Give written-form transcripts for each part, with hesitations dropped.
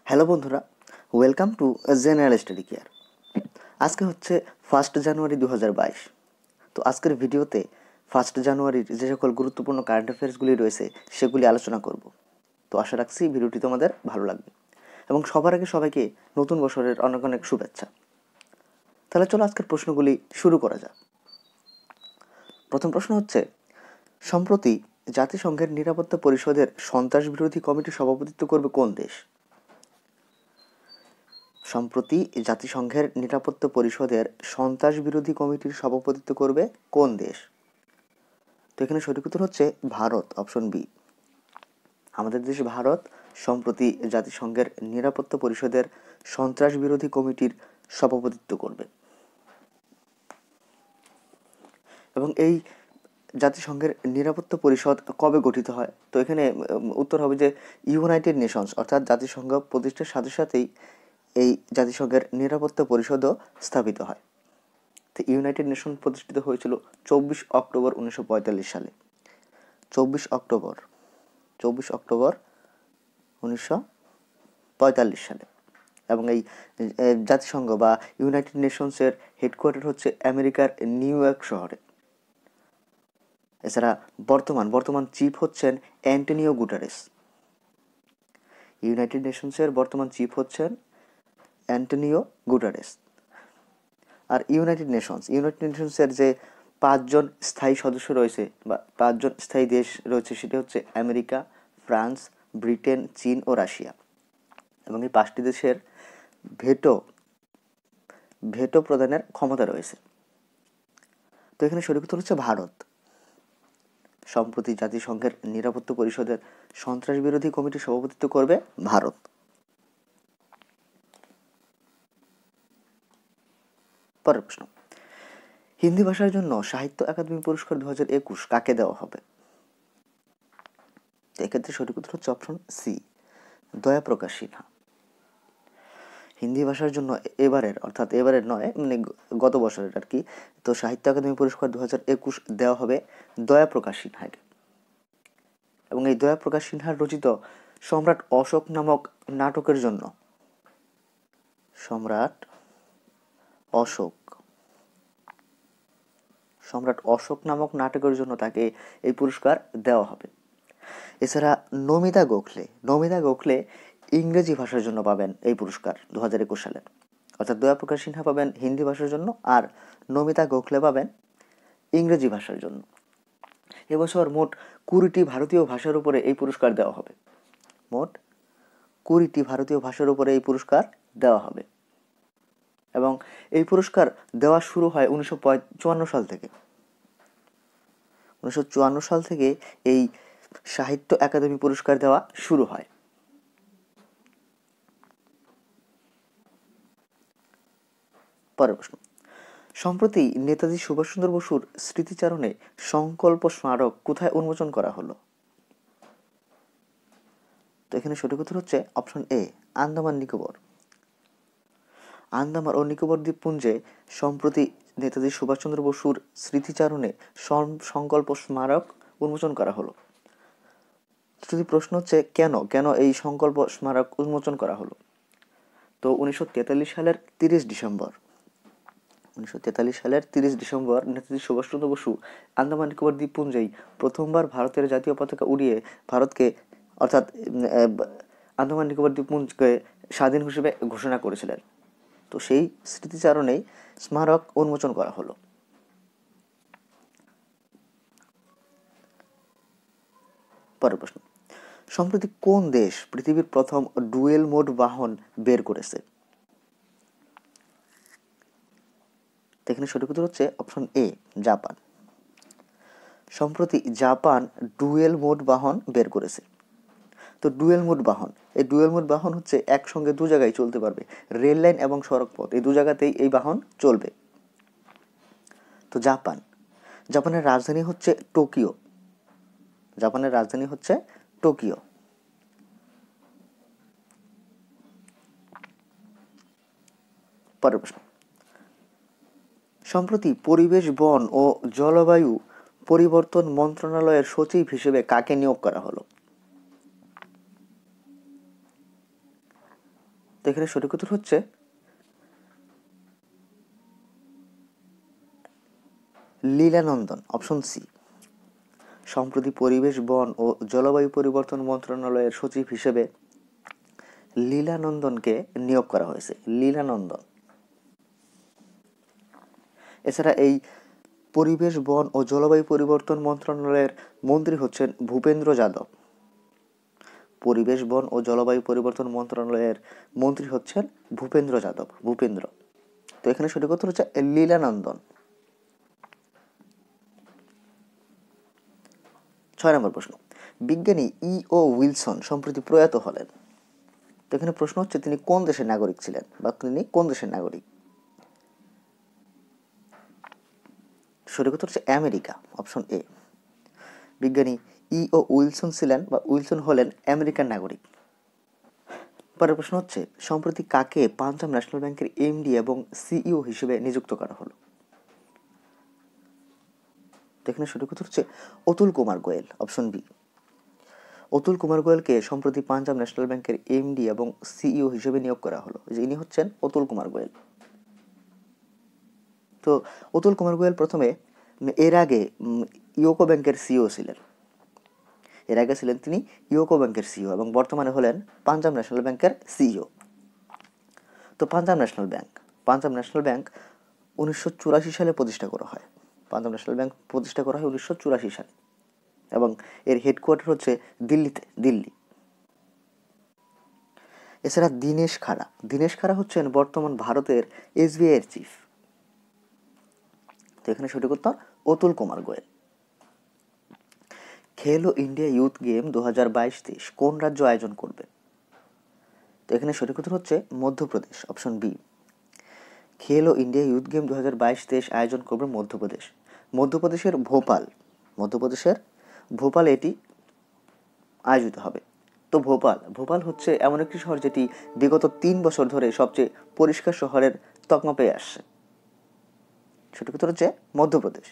Hello বন্ধুরা, welcome to general study care. আজকে হচ্ছে 1 জানুয়ারি 2022। তো আজকের ভিডিওতে 1 জানুয়ারির যে সকল গুরুত্বপূর্ণ কারেন্ট অ্যাফেয়ার্সগুলি রয়েছে সেগুলি আলোচনা করব। তো আশা রাখছি ভিডিওটি তোমাদের ভালো লাগবে এবং সবার আগে সবাইকে নতুন বছরের অনেক অনেক শুভেচ্ছা। তাহলে চলো আজকের প্রশ্নগুলি শুরু করা যাক। প্রথম প্রশ্ন হচ্ছে, সম্প্রতি জাতিসংঘের নিরাপত্তা পরিষদের সন্ত্রাস বিরোধী কমিটির সভাপতিত্ব করবে কোন দেশ? সম্প্রতি জাতিসংঘের নিরাপত্তা পরিষদের সন্ত্রাস বিরোধী কমিটির সভাপতিত্ব করবে কোন দেশ? তো এখানে সঠিক উত্তর হচ্ছে ভারত, অপশন বি। আমাদের দেশ ভারত সম্প্রতি জাতিসংঘের নিরাপত্তা পরিষদের সন্ত্রাস বিরোধী কমিটির সভাপতিত্ব করবে এবং এই জাতিসংঘের নিরাপত্তা পরিষদ কবে গঠিত হয়? তো এখানে উত্তর হবে যে ইউনাইটেড নেশনস অর্থাৎ জাতিসংঘ প্রতিষ্ঠার সাথে সাথেই এই জাতিসংঘের নিরাপত্তা পরিষদও স্থাপিত হয়। তো ইউনাইটেড নেশন প্রতিষ্ঠিত হয়েছিল 24 অক্টোবর 1945 সালে। 24 অক্টোবর 1945 সালে। এবং এই জাতিসংঘ বা ইউনাইটেড নেশনসের হেডকোয়ার্টার হচ্ছে আমেরিকার নিউ ইয়র্ক শহরে। এছাড়া বর্তমান চিফ হচ্ছেন অ্যান্টনিও গুটারেস। ইউনাইটেড নেশনসের বর্তমান চিফ হচ্ছেন অ্যান্টনিও গুটারেস। আর ইউনাইটেড নেশনসের যে 5জন স্থায়ী সদস্য রয়েছে বা 5জন স্থায়ী দেশ রয়েছে সেটা হচ্ছে আমেরিকা, ফ্রান্স, ব্রিটেন, চীন ও রাশিয়া। এবং এই 5টি দেশের ভেটো প্রদানের ক্ষমতা রয়েছে। তো এখানে সঠিক উত্তর হচ্ছে ভারত। সম্প্রতি জাতিসংঘের নিরাপত্তা পরিষদের সন্ত্রাস বিরোধী কমিটির সভাপতিত্ব করবে ভারত। পরের প্রশ্ন, হিন্দি ভাষার জন্য সাহিত্য একাডেমি পুরস্কার 2021 কাকে দেওয়া হবে? এক্ষেত্রে সঠিক উত্তর হচ্ছে অপশন সি, দয়া প্রকাশ সিনহা। হিন্দি ভাষার জন্য এবারের নয়, মানে গত বছরের আর কি, তো সাহিত্য একাডেমি পুরস্কার 2021 দেওয়া হবে দয়া প্রকাশ সিনহাকে। এবং এই দয়া প্রকাশ সিনহার রচিত সম্রাট অশোক নামক নাটকের জন্য সম্রাট অশোক নামক নাটকের জন্য তাকে এই পুরস্কার দেওয়া হবে। এছাড়া নমিতা গোখলে ইংরেজি ভাষার জন্য পাবেন এই পুরস্কার 2021 সালের। অর্থাৎ দয়া প্রকাশ সিনহা পাবেন হিন্দি ভাষার জন্য আর নমিতা গোখলে পাবেন ইংরেজি ভাষার জন্য। এবছর মোট 20টি ভারতীয় ভাষার উপরে এই পুরস্কার দেওয়া হবে। এবং এই পুরস্কার দেওয়া শুরু হয় 1954 সাল থেকে। 1954 সাল থেকে এই সাহিত্য একাডেমি পুরস্কার দেওয়া শুরু হয়। পরের প্রশ্ন, সম্প্রতি নেতাজি সুভাষচন্দ্র বসুর স্মৃতিচারণে সংকল্প স্মারক কোথায় উন্মোচন করা হলো? তো এখানে সঠিক উত্তর হচ্ছে অপশন এ, আন্দামান ও নিকোবর দ্বীপপুঞ্জে সম্প্রতি নেতাজি সুভাষচন্দ্র বসুর স্মৃতিচারণে সংকল্প স্মারক উন্মোচন করা হলো। যদি প্রশ্ন হচ্ছে কেন এই সংকল্প স্মারক উন্মোচন করা হলো, তো 1943 সালের 30 ডিসেম্বর নেতাজি সুভাষচন্দ্র বসু আন্দামান নিকোবর দ্বীপপুঞ্জেই প্রথমবার ভারতের জাতীয় পতাকা উড়িয়ে ভারতকে অর্থাৎ আন্দামান নিকোবর দ্বীপপুঞ্জকে স্বাধীন হিসেবে ঘোষণা করেছিলেন। তো সেই স্মৃতিচারণেই স্মারক উন্মোচন করা হলো। পরের প্রশ্ন, সম্প্রতি কোন দেশ পৃথিবীর প্রথম ডুয়েল মোড বাহন বের করেছে? এখানে সঠিক উত্তর হচ্ছে অপশন এ, জাপান। সম্প্রতি জাপান ডুয়েল মোড বাহন বের করেছে। তো ডুয়েল মোড বাহন হচ্ছে একসঙ্গে দু জায়গায় চলতে পারবে, রেল লাইন এবং সড়ক পথ, এই দু জায়গাতেই এই বাহন চলবে। তো জাপানের রাজধানী হচ্ছে টোকিও। পরের প্রশ্ন, সম্প্রতি পরিবেশ, বন ও জলবায়ু পরিবর্তন মন্ত্রণালয়ের সচিব হিসেবে কাকে নিয়োগ করা হলো? তো এখানে সঠিক উত্তর হচ্ছে লীলানন্দন, অপশন সি। সম্প্রতি পরিবেশ, বন ও জলবায়ু পরিবর্তন মন্ত্রণালয়ের সচিব হিসেবে লীলানন্দনকে নিয়োগ করা হয়েছে। লীলানন্দন। এছাড়া এই পরিবেশ, বন ও জলবায়ু পরিবর্তন মন্ত্রণালয়ের মন্ত্রী হচ্ছেন ভূপেন্দ্র যাদব। পরিবেশ, বন ও জলবায়ু পরিবর্তন মন্ত্রণালয়ের মন্ত্রী হচ্ছেন ভূপেন্দ্র যাদব। ভূপেন্দ্র। তো এখানে সঠিক উত্তর হচ্ছে লীলানন্দন। 6 নম্বর প্রশ্ন। বিজ্ঞানী ই.ও. উইলসন সম্প্রতি প্রয়াত হলেন। তো এখানে প্রশ্ন হচ্ছে তিনি কোন দেশের নাগরিক ছিলেন বা তিনি কোন দেশের নাগরিক? সঠিক উত্তর হচ্ছে আমেরিকা, অপশন এ। বিজ্ঞানী ই.ও. উইলসন ছিলেন বা উইলসন হলেন আমেরিকার নাগরিক। পরের প্রশ্ন হচ্ছে সম্প্রতি কাকে পাঞ্জাব ন্যাশনাল ব্যাংকের এমডি এবং সিইও হিসেবে নিযুক্ত করা হলো? এখানে সঠিক উত্তর হচ্ছে অতুল কুমার গোয়েল, অপশন বি। অতুল কুমার গোয়েলকে সম্প্রতি পাঞ্জাব ন্যাশনাল ব্যাংকের এমডি এবং সিইও হিসেবে নিয়োগ করা হলো। ইনি হচ্ছেন অতুল কুমার গোয়েল। তো অতুল কুমার গোয়েল প্রথমে এর আগে ইউকো ব্যাংকের সিইও ছিলেন। এর আগে ছিলেন তিনি ইউকো ব্যাংকের সিইও এবং বর্তমানে হলেন পাঞ্জাব ন্যাশনাল ব্যাংকের সিইও। তো পাঞ্জাব ন্যাশনাল ব্যাংক 1984 সালে প্রতিষ্ঠা করা হয়। পাঞ্জাব ন্যাশনাল ব্যাংক প্রতিষ্ঠা করা হয় 1984 সালে এবং এর হেডকোয়ার্টার হচ্ছে দিল্লি। এছাড়া দীনেশ খাড়া হচ্ছেন বর্তমান ভারতের এসবিআই এর চিফ। তো এখানে সঠিক উত্তর অতুল কুমার গোয়েল। খেলো ইন্ডিয়া ইউথ গেম 2022-23 কোন রাজ্য আয়োজন করবে? তো এখানে সঠিক উত্তর হচ্ছে মধ্যপ্রদেশ, অপশন বি। খেলো ইন্ডিয়া ইউথ গেম 2022-23 আয়োজন করবে মধ্যপ্রদেশ। মধ্যপ্রদেশের ভোপাল এটি আয়োজিত হবে। তো ভোপাল হচ্ছে এমন একটি শহর যেটি বিগত 3 বছর ধরে সবচেয়ে পরিষ্কার শহরের তকমা পেয়ে আসছে। সঠিক উত্তর হচ্ছে মধ্যপ্রদেশ।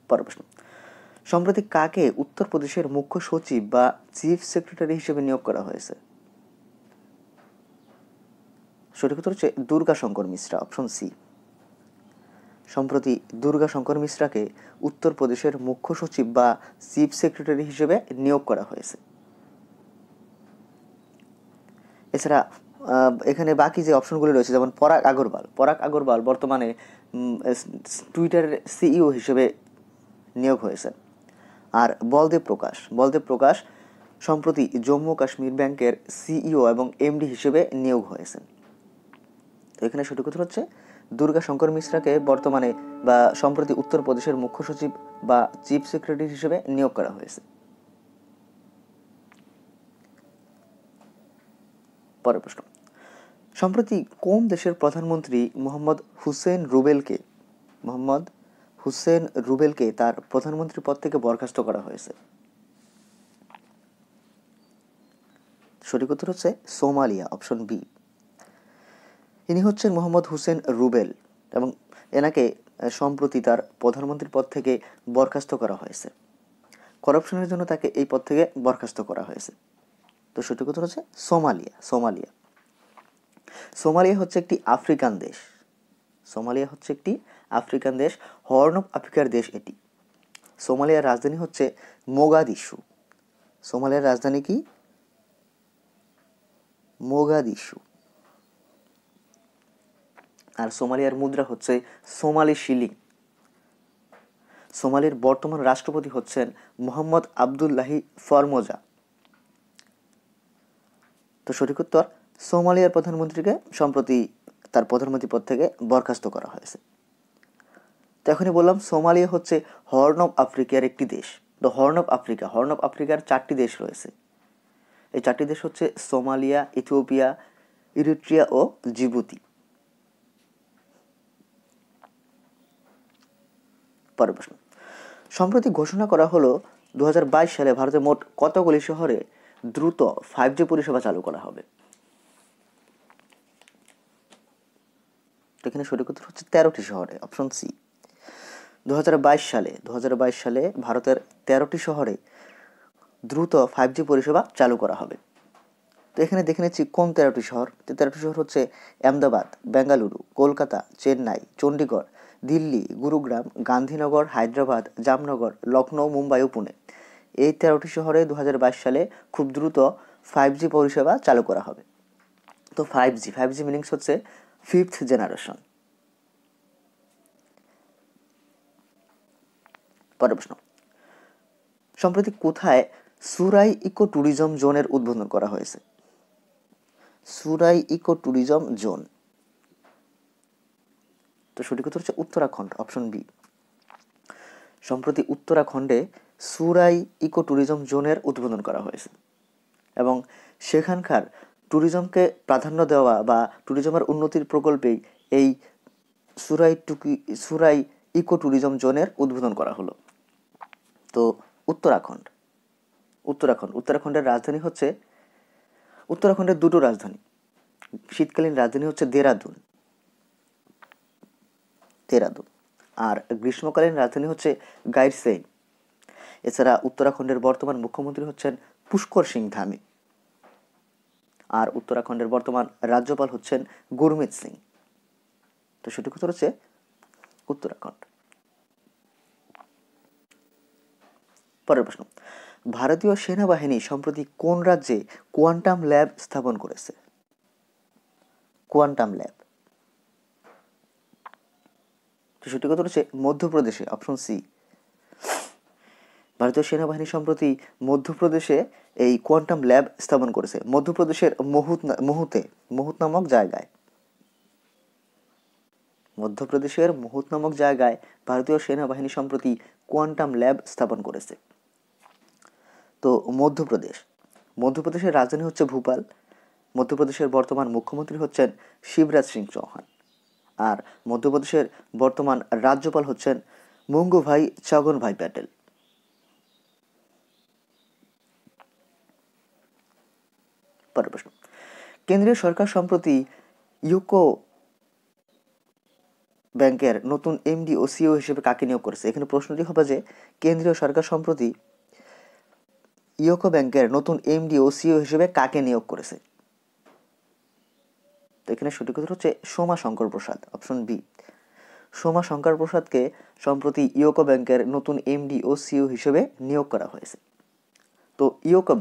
পরের প্রশ্ন। সম্প্রতি কাকে উত্তরপ্রদেশের মুখ্য সচিব বা চিফ সেক্রেটারি হিসেবে নিয়োগ করা হয়েছে? সঠিক উত্তর হচ্ছে দুর্গাশঙ্কর মিশ্রা, অপশন সি। সম্প্রতি দুর্গাশঙ্কর মিশ্রাকে উত্তরপ্রদেশের মুখ্য সচিব বা চিফ সেক্রেটারি হিসেবে নিয়োগ করা হয়েছে। এছাড়া এখানে বাকি যে অপশনগুলি রয়েছে যেমন পরাগ আগরওয়াল বর্তমানে টুইটারের সিইও হিসেবে নিয়োগ হয়েছে। আর বলদেব প্রকাশ সম্প্রতি জম্মু কাশ্মীর ব্যাংকের সিইও এবং এমডি হিসেবে নিয়োগ হয়েছেন। তো এখানে সঠিক উত্তর হচ্ছে দুর্গাশঙ্কর মিশ্রাকে বর্তমানে বা সম্প্রতি উত্তরপ্রদেশের মুখ্য সচিব বা চিফ সেক্রেটারি হিসেবে নিয়োগ করা হয়েছে। পরের প্রশ্ন। সম্প্রতি কোন দেশের প্রধানমন্ত্রী মোহাম্মদ হুসেন রুবেলকে তার প্রধানমন্ত্রী পদ থেকে বরখাস্ত করা হয়েছে? সঠিক উত্তর হচ্ছে সোমালিয়া, অপশন বি। ইনি হচ্ছেন মোহাম্মদ হুসেন রুবেল এবং এনাকে সম্প্রতি তার প্রধানমন্ত্রীর পদ থেকে বরখাস্ত করা হয়েছে। করাপশনের জন্য তাকে এই পদ থেকে বরখাস্ত করা হয়েছে। তো সঠিক উত্তর হচ্ছে সোমালিয়া হচ্ছে একটি আফ্রিকান দেশ। হর্ন অফ আফ্রিকার দেশ এটি। সোমালিয়ার রাজধানী হচ্ছে মোগাদিশু। সোমালিয়ার রাজধানী কি? মোগাদিশু। আর সোমালিয়ার মুদ্রা হচ্ছে সোমালি শিলিং। সোমালির বর্তমান রাষ্ট্রপতি হচ্ছেন মোহাম্মদ আবদুল্লাহি ফরমোজা। তো সঠিক উত্তর সোমালিয়ার প্রধানমন্ত্রীকে সম্প্রতি তার প্রধানমন্ত্রী পদ থেকে বরখাস্ত করা হয়েছে। তো এখনই বললাম সোমালিয়া হচ্ছে হর্ন অফ আফ্রিকার একটি দেশ। তো হর্ন অফ আফ্রিকার 4টি দেশ রয়েছে। এই 4টি দেশ হচ্ছে সোমালিয়া, ইথিওপিয়া, ইরিট্রিয়া ও জিবুতি। পরের প্রশ্ন। সম্প্রতি ঘোষণা করা হলো 2022 সালে ভারতে মোট কতগুলি শহরে দ্রুত 5G পরিষেবা চালু করা হবে? এখানে সঠিক উত্তর হচ্ছে 13টি শহরে, অপশন সি। 2022 সালে ভারতের 13টি শহরে দ্রুত 5G পরিষেবা চালু করা হবে। তো এখানে দেখে নিচ্ছি কোন 13টি শহর। তো 13টি শহর হচ্ছে আহমেদাবাদ, বেঙ্গালুরু, কলকাতা, চেন্নাই, চণ্ডীগড়, দিল্লি, গুরুগ্রাম, গান্ধীনগর, হায়দ্রাবাদ, জামনগর, লখনৌ, মুম্বাই ও পুনে। এই 13টি শহরে 2022 সালে খুব দ্রুত 5G পরিষেবা চালু করা হবে। তো 5G মিনিংস হচ্ছে 5th জেনারেশন। পরের প্রশ্ন, সম্প্রতি কোথায় সুরাই ইকো ট্যুরিজম জোনের উদ্বোধন করা হয়েছে? সুরাই ইকো ট্যুরিজম জোন। তো সঠিক উত্তর হচ্ছে উত্তরাখণ্ড, অপশন বি। সম্প্রতি উত্তরাখণ্ডে সুরাই ইকো ট্যুরিজম জোনের উদ্বোধন করা হয়েছে এবং সেখানকার ট্যুরিজমকে প্রাধান্য দেওয়া বা ট্যুরিজমের উন্নতির প্রকল্পেই এই সুরাই ইকো ট্যুরিজম জোনের উদ্বোধন করা হলো। তো উত্তরাখণ্ডের রাজধানী হচ্ছে, উত্তরাখণ্ডের দুটো রাজধানী, শীতকালীন রাজধানী হচ্ছে দেরাদুন, আর গ্রীষ্মকালীন রাজধানী হচ্ছে গাইরসেইন। এছাড়া উত্তরাখণ্ডের বর্তমান মুখ্যমন্ত্রী হচ্ছেন পুষ্কর সিং ধামি, আর উত্তরাখণ্ডের বর্তমান রাজ্যপাল হচ্ছেন গুরমিত সিং। তো সঠিক উত্তর হচ্ছে উত্তরাখণ্ড। পরের প্রশ্ন, ভারতীয় সেনাবাহিনী সম্প্রতি কোন রাজ্যে কোয়ান্টাম ল্যাব স্থাপন করেছে? Quantum lab. তো সঠিক উত্তর হচ্ছে মধ্যপ্রদেশে, অপশন সি। ভারতীয় সেনাবাহিনী সম্প্রতি মধ্যপ্রদেশে এই কোয়ান্টাম ল্যাব স্থাপন করেছে, মধ্যপ্রদেশের মহুত নামক জায়গায়। মধ্যপ্রদেশের মহুত নামক জায়গায় ভারতীয় সেনাবাহিনী সম্প্রতি কোয়ান্টাম ল্যাব স্থাপন করেছে। তো মধ্যপ্রদেশের রাজধানী হচ্ছে ভূপাল। মধ্যপ্রদেশের বর্তমান মুখ্যমন্ত্রী হচ্ছেন শিবরাজ সিং চৌহান, আর মধ্যপ্রদেশের বর্তমান রাজ্যপাল হচ্ছেন মঙ্গুভাই ছগনভাই প্যাটেল। পরের প্রশ্ন, কেন্দ্রীয় সরকার সম্প্রতি ইউকো ব্যাংকের নতুন এমডি ও সিইও হিসেবে কাকে নিয়োগ করেছে? এখানে প্রশ্নটি হবে যে কেন্দ্রীয় সরকার সম্প্রতি ইউকো ব্যাংকের নতুন এমডি ও সিইও হিসেবে কাকে নিয়োগ করেছে? তো এখানে সঠিক উত্তর হচ্ছে সোমা শঙ্কর প্রসাদ, অপশন বি। সোমা শঙ্কর প্রসাদকে সম্প্রতি ইউকো ব্যাংকের নতুন এমডি ও সিইও হিসেবে নিয়োগ করা হয়েছে। তো ইউকো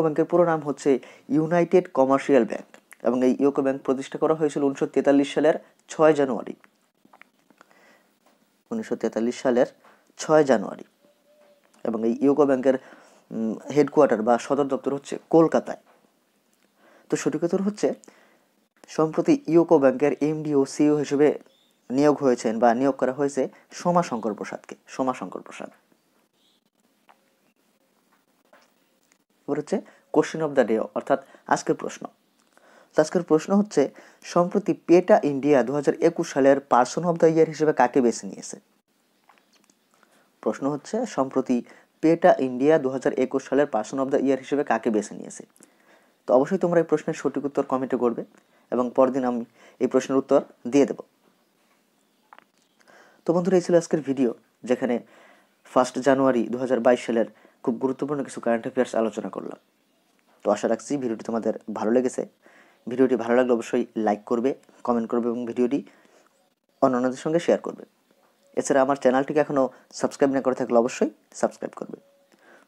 ব্যাংকের পুরো নাম হচ্ছে ইউনাইটেড কমার্শিয়াল ব্যাংক এবং এই ইউকো ব্যাংক প্রতিষ্ঠা করা হয়েছিল 1943 সালের 6 জানুয়ারি। 1943 সালের 6 জানুয়ারি এবং এই ইউকো ব্যাংকের হেডকোয়ার্টার বা সদর দপ্তর হচ্ছে কলকাতায়। তো সঠিক উত্তর হচ্ছে সম্প্রতি ইউকো ব্যাংকের এমডি ও সিইও হিসেবে নিয়োগ হয়েছেন বা নিয়োগ করা হয়েছে সোমা শঙ্কর প্রসাদ। এবার হচ্ছে কোশ্চেন অফ দ্য ডে, অর্থাৎ আজকের প্রশ্ন। তো আজকের প্রশ্ন হচ্ছে সম্প্রতি পেটা ইন্ডিয়া 2021 সালের পার্সন অফ দ্য ইয়ার হিসেবে কাকে বেছে নিয়েছে? প্রশ্ন হচ্ছে সম্প্রতি পেটা ইন্ডিয়া 2021 সালের পার্সন অফ দ্য ইয়ার হিসেবে কাকে বেছে নিয়েছে? তো অবশ্যই তোমরা এই প্রশ্নের সঠিক উত্তর কমেন্টে করবে এবং পরদিন আমি এই প্রশ্নের উত্তর দিয়ে দেব। তো বন্ধুরা, এই ছিল আজকের ভিডিও, যেখানে 1 জানুয়ারি 2022 সালের খুব গুরুত্বপূর্ণ কিছু কারেন্ট অ্যাফেয়ার্স আলোচনা করলাম। তো আশা রাখছি ভিডিওটি তোমাদের ভালো লেগেছে। ভিডিওটি ভালো লাগলে অবশ্যই লাইক করবে, কমেন্ট করবে এবং ভিডিওটি অন্যান্যদের সঙ্গে শেয়ার করবে। এছাড়া আমার চ্যানেলটিকে এখনও সাবস্ক্রাইব না করে থাকলে অবশ্যই সাবস্ক্রাইব করবে।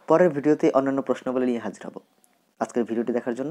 পরের ভিডিওতে অন্যান্য প্রশ্নাবলী নিয়ে হাজির হব। আজকের ভিডিওটি দেখার জন্য